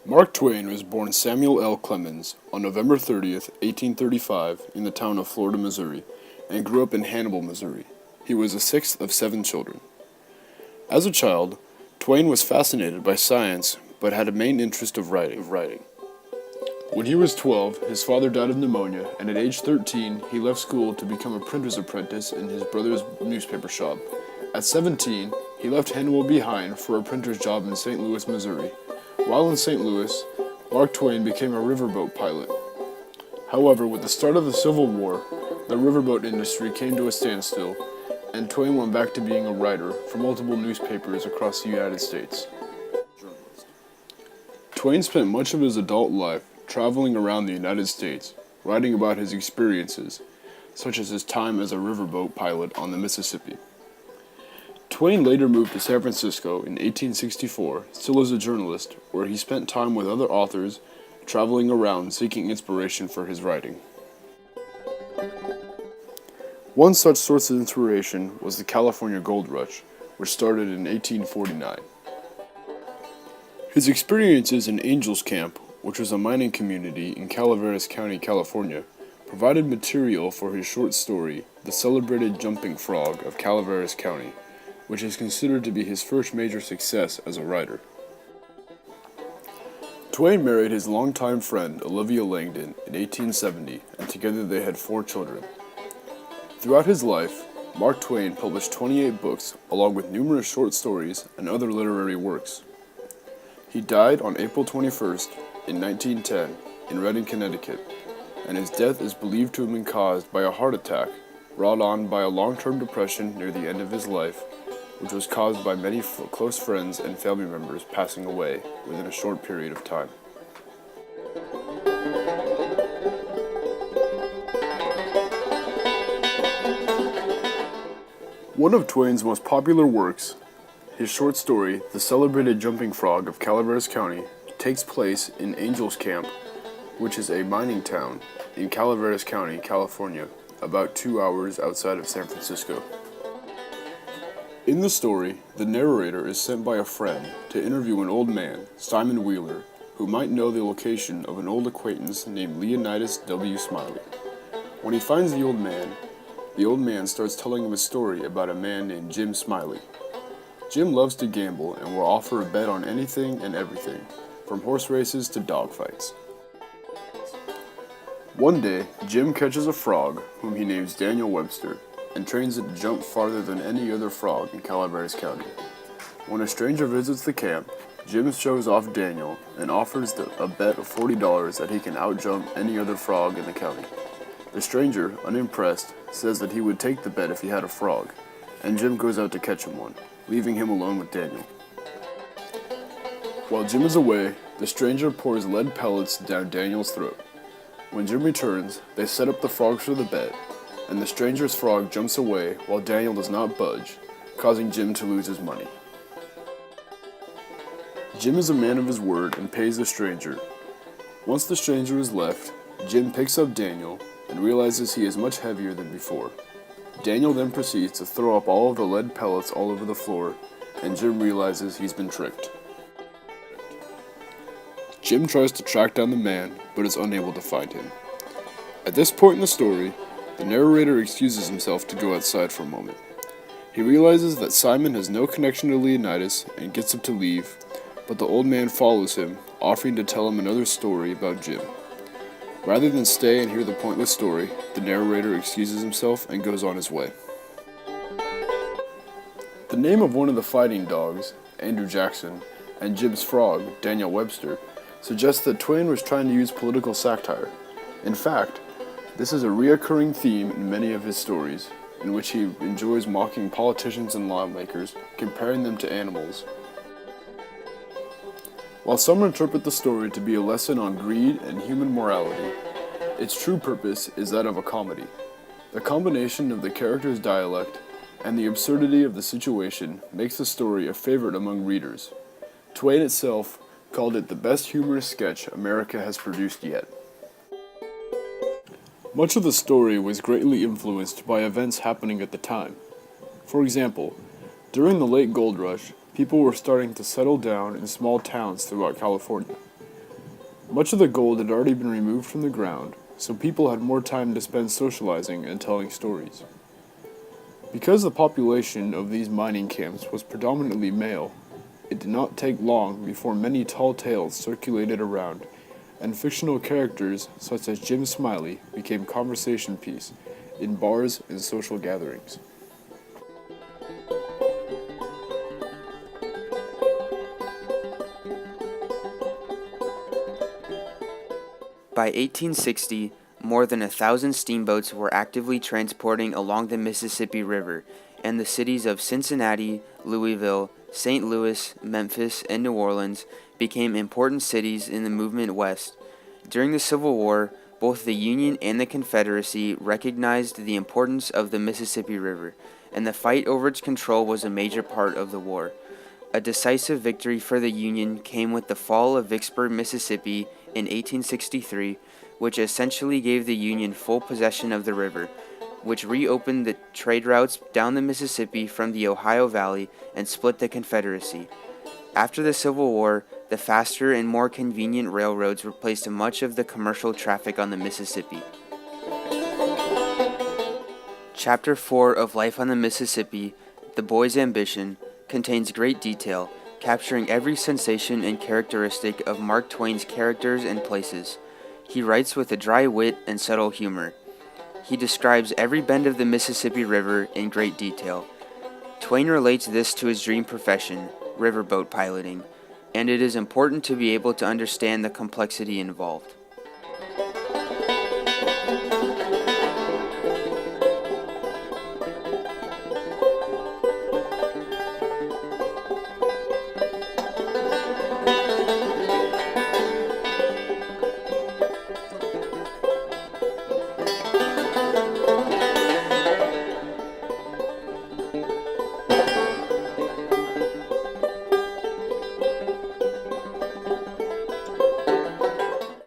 Mark Twain was born Samuel L. Clemens on November 30th, 1835, in the town of Florida, Missouri, and grew up in Hannibal, Missouri. He was the sixth of seven children. As a child, Twain was fascinated by science but had a main interest of writing. When he was 12, his father died of pneumonia, and at age 13, he left school to become a printer's apprentice in his brother's newspaper shop. At 17, he left Hannibal behind for a printer's job in St. Louis, Missouri. While in St. Louis, Mark Twain became a riverboat pilot. However, with the start of the Civil War, the riverboat industry came to a standstill, and Twain went back to being a writer for multiple newspapers across the United States. Twain spent much of his adult life traveling around the United States, writing about his experiences, such as his time as a riverboat pilot on the Mississippi. Twain later moved to San Francisco in 1864, still as a journalist, where he spent time with other authors, traveling around seeking inspiration for his writing. One such source of inspiration was the California Gold Rush, which started in 1849. His experiences in Angels Camp, which was a mining community in Calaveras County, California, provided material for his short story, The Celebrated Jumping Frog of Calaveras County, which is considered to be his first major success as a writer. Twain married his longtime friend Olivia Langdon in 1870, and together they had 4 children. Throughout his life, Mark Twain published 28 books, along with numerous short stories and other literary works. He died on April 21st, in 1910, in Redding, Connecticut, and his death is believed to have been caused by a heart attack brought on by a long-term depression near the end of his life, which was caused by many close friends and family members passing away within a short period of time. One of Twain's most popular works, his short story, The Celebrated Jumping Frog of Calaveras County, takes place in Angels Camp, which is a mining town in Calaveras County, California, about 2 hours outside of San Francisco. In the story, the narrator is sent by a friend to interview an old man, Simon Wheeler, who might know the location of an old acquaintance named Leonidas W. Smiley. When he finds the old man starts telling him a story about a man named Jim Smiley. Jim loves to gamble and will offer a bet on anything and everything, from horse races to dog fights. One day, Jim catches a frog, whom he names Daniel Webster, and trains it to jump farther than any other frog in Calaveras County. When a stranger visits the camp, Jim shows off Daniel and offers a bet of $40 that he can outjump any other frog in the county. The stranger, unimpressed, says that he would take the bet if he had a frog, and Jim goes out to catch him one, leaving him alone with Daniel. While Jim is away, the stranger pours lead pellets down Daniel's throat. When Jim returns, they set up the frogs for the bet, and the stranger's frog jumps away while Daniel does not budge, causing Jim to lose his money. Jim is a man of his word and pays the stranger. Once the stranger is left, Jim picks up Daniel and realizes he is much heavier than before. Daniel then proceeds to throw up all of the lead pellets all over the floor, and Jim realizes he's been tricked. Jim tries to track down the man, but is unable to find him. At this point in the story, the narrator excuses himself to go outside for a moment. He realizes that Simon has no connection to Leonidas and gets up to leave, but the old man follows him, offering to tell him another story about Jim. Rather than stay and hear the pointless story, the narrator excuses himself and goes on his way. The name of one of the fighting dogs, Andrew Jackson, and Jim's frog, Daniel Webster, suggests that Twain was trying to use political satire. In fact, this is a recurring theme in many of his stories, in which he enjoys mocking politicians and lawmakers, comparing them to animals. While some interpret the story to be a lesson on greed and human morality, its true purpose is that of a comedy. The combination of the character's dialect and the absurdity of the situation makes the story a favorite among readers. Twain itself called it the best humorous sketch America has produced yet. Much of the story was greatly influenced by events happening at the time. For example, during the late gold rush, people were starting to settle down in small towns throughout California. Much of the gold had already been removed from the ground, so people had more time to spend socializing and telling stories. Because the population of these mining camps was predominantly male, it did not take long before many tall tales circulated around, and fictional characters such as Jim Smiley became conversation piece in bars and social gatherings. By 1860, more than 1,000 steamboats were actively transporting along the Mississippi River, and the cities of Cincinnati, Louisville, St. Louis, Memphis, and New Orleans became important cities in the movement west. During the Civil War, both the Union and the Confederacy recognized the importance of the Mississippi River, and the fight over its control was a major part of the war. A decisive victory for the Union came with the fall of Vicksburg, Mississippi in 1863, which essentially gave the Union full possession of the river, which reopened the trade routes down the Mississippi from the Ohio Valley and split the Confederacy. After the Civil War, the faster and more convenient railroads replaced much of the commercial traffic on the Mississippi. Chapter 4 of Life on the Mississippi, The Boy's Ambition, contains great detail, capturing every sensation and characteristic of Mark Twain's characters and places. He writes with a dry wit and subtle humor. He describes every bend of the Mississippi River in great detail. Twain relates this to his dream profession, riverboat piloting, and it is important to be able to understand the complexity involved.